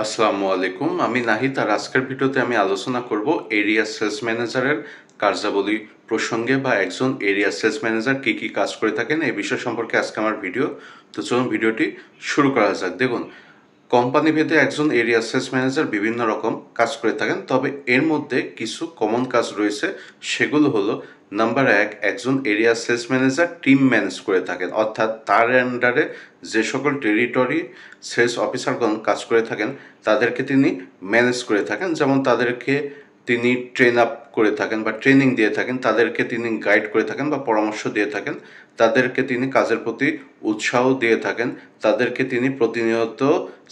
আসসালামু আলাইকুম। আমি নাহিদ, আর আজকের ভিডিওতে আমি আলোচনা করব এরিয়া সেলস ম্যানেজারের কার্যাবলী প্রসঙ্গে, বা একজন এরিয়া সেলস ম্যানেজার কী কী কাজ করে থাকেন এই বিষয় সম্পর্কে আজকে আমার ভিডিও। তো চলুন ভিডিওটি শুরু করা যাক। দেখুন, কোম্পানি ভেদে একজন এরিয়া সেলস ম্যানেজার বিভিন্ন রকম কাজ করে থাকেন, তবে এর মধ্যে কিছু কমন কাজ রয়েছে। সেগুলো হলো, নাম্বার 1, একজন area sales manager team manage করে থাকেন, অর্থাৎ তার আন্ডারে যে সকল টেরিটরি সেলস অফিসারগণ কাজ করে থাকেন তাদেরকে তিনি ম্যানেজ করে থাকেন। যেমন তাদেরকে তিনি ট্রেন আপ করে থাকেন বা ট্রেনিং দিয়ে থাকেন, তাদেরকে তিনি গাইড করে থাকেন বা পরামর্শ দিয়ে থাকেন, তাদেরকে তিনি কাজের প্রতি উৎসাহ দিয়ে থাকেন, তাদেরকে তিনি প্রতিনিয়ত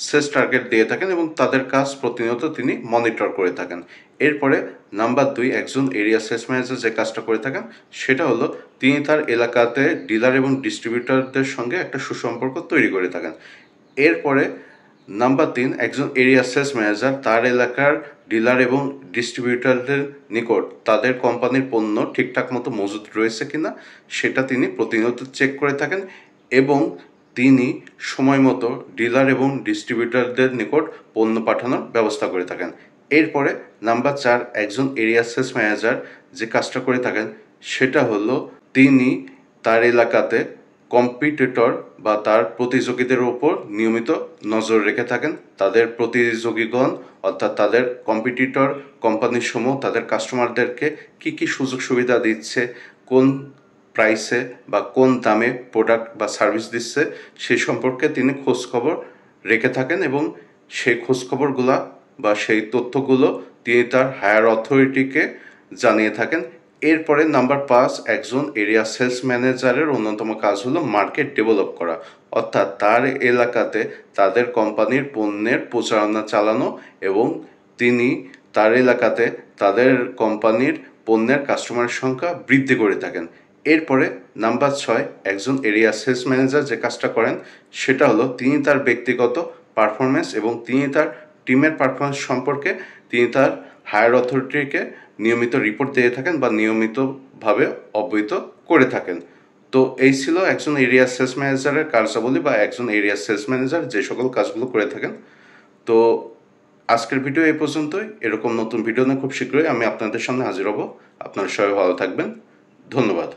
সেলস টার্গেট দিয়ে থাকেন এবং তাদের কাজ প্রতিনিয়ত তিনি মনিটর করে থাকেন। এরপরে নাম্বার 2, একজন এরিয়া সেলস ম্যানেজার যে কাজটা করে থাকেন সেটা হলো, তিনি তার এলাকাতে ডিলার এবং ডিস্ট্রিবিউটরদের সঙ্গে একটা সুসম্পর্ক তৈরি করে থাকেন। এরপরে নাম্বার 3, একজন এরিয়া সেলস ম্যানেজার তার এলাকার ডিলার এবং ডিস্ট্রিবিউটরদের নিকট তাদের কোম্পানির পণ্য ঠিকঠাক মতো মজুত রয়েছে কিনা সেটা তিনি প্রতিনিয়ত চেক করে থাকেন, এবং তিনি সময় মতো ডিলার এবং ডিস্ট্রিবিউটরদের নিকট পণ্য পাঠানোর ব্যবস্থা করে থাকেন। এরপরে নাম্বার 4, একজন এরিয়া সেলস ম্যানেজার যে কাজটা করে থাকেন সেটা হলো, তিনি তার এলাকাতে কম্পিটিটর বা তার প্রতিযোগীদের ওপর নিয়মিত নজর রেখে থাকেন। তাদের প্রতিযোগীগণ, অর্থাৎ তাদের কম্পিটিটর কোম্পানিসমূহ তাদের কাস্টমারদেরকে কী কী সুযোগ সুবিধা দিচ্ছে, কোন প্রাইসে বা কোন দামে প্রোডাক্ট বা সার্ভিস দিচ্ছে সেই সম্পর্কে তিনি খোঁজখবর রেখে থাকেন, এবং সেই খোঁজখবরগুলা বা সেই তথ্যগুলো তিনি তার হায়ার অথরিটিকে জানিয়ে থাকেন। এরপরে নাম্বার 5, একজন এরিয়া সেলস ম্যানেজারের অন্যতম কাজ হলো মার্কেট ডেভেলপ করা, অর্থাৎ তার এলাকাতে তাদের কোম্পানির পণ্যের প্রচারণা চালানো, এবং তিনি তার এলাকাতে তাদের কোম্পানির পণ্যের কাস্টমারের সংখ্যা বৃদ্ধি করে থাকেন। এরপরে নাম্বার 6, একজন এরিয়া সেলস ম্যানেজার যে কাজটা করেন সেটা হলো, তিনি তার ব্যক্তিগত পারফরমেন্স এবং তিনি তার টিমের পারফরমেন্স সম্পর্কে তিনি তার হায়ার অথরিটিকে নিয়মিত রিপোর্ট দিয়ে থাকেন বা নিয়মিতভাবে অবহিত করে থাকেন। তো এই ছিল একজন এরিয়া সেলস ম্যানেজারের কার্যাবলী, বা একজন এরিয়া সেলস ম্যানেজার যে সকল কাজগুলো করে থাকেন। তো আজকের ভিডিও এই পর্যন্তই। এরকম নতুন ভিডিও নিয়ে খুব শীঘ্রই আমি আপনাদের সামনে হাজির হব। আপনারা সবাই ভালো থাকবেন। ধন্যবাদ।